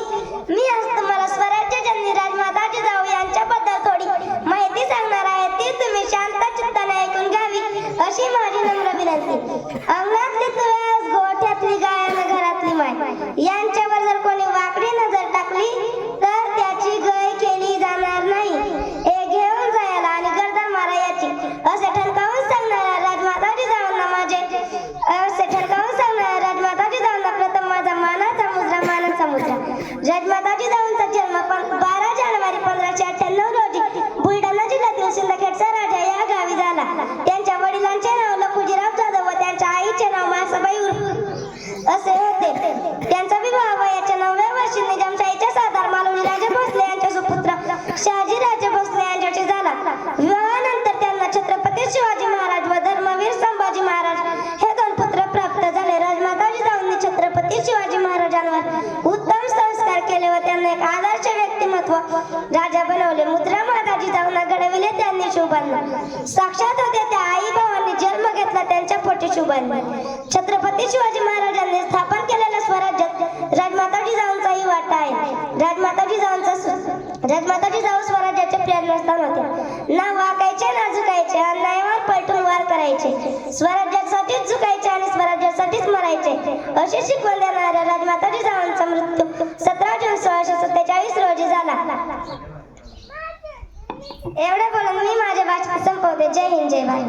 मी आज तुम्हाला स्वराज्य जननी राजमाता जिजाऊ यांच्याबद्दल थोडी माहिती सांगणार आहे, ती तुम्ही शांत चित्ताने ऐकून घ्यावी अशी माझी नम्र विनंती. अंगणातली तुळस, गोठ्यातली गाय आणि घरातली माय यांच्यावर जर कोणी वाकडी नजर टाकली तर त्याची गय केली जाणार नाही. हे घेऊन जायला आणि गर्दन मारायची असे ठणकावून सांगणाऱ्या राजमाता जिजाऊंना प्रथम माझा मानाचा मुजरा मानाचा मुजरा. राजमाता जिजाऊंचा जन्म 12 जानेवारी 1598 रोजी बुलढाणा जिल्ह्यातील सिंदखेडचा राजा या गावी झाला. त्यांच्या वडिलांचे नाव लखुजीराव जाधव व त्यांच्या आईचे नाव मासाबाई असे होते. त्यांचा विवाह वयाच्या 9व्या वर्षी निजामशाहीचे सरदार मालोजीराजे भोसले यांचे सुपुत्र शहाजीराजे भोसले यांच्याशी झाला. विवाहानंतर त्यांना छत्रपती शिवाजी महाराज व धर्मवीर संभाजी महाराज हे 2 पुत्र प्राप्त झाले. राजमाता जिजाऊंनी छत्रपती शिवाजी महाराजांवर उत्तम संस्कार केले व त्यांना एक आदर्श व्यक्तिमत्व राजा बनवले. मुद्रा माता जिजाऊंना घडविले त्यांनी शुभांना. साक्षात होते त्या आई भावांनी जन्म घेतला त्यांच्या पोटी शुभांना. छत्रपती शिवाजी महाराजांनी स्थापन केलेल्या स्वराज्यात राजमाता जिजाऊंचाही वाटा आहे. राजमाता जिजाऊ स्वराज्याचे प्रेरणास्थान होते. ना वाकायचे ना झुकायचे, अन्यायावर पलटून वार करायचे, स्वराज्यासाठीच झुकायचे आणि स्वराज्यासाठीच मरायचे अशी शिकवण देणाऱ्या राजमाता जिजाऊंचा मृत्यू 17 जून 1647 रोजी झाला. एवढे बोलून मी माझे भाषण संपवते. जय हिंद, जय भारत.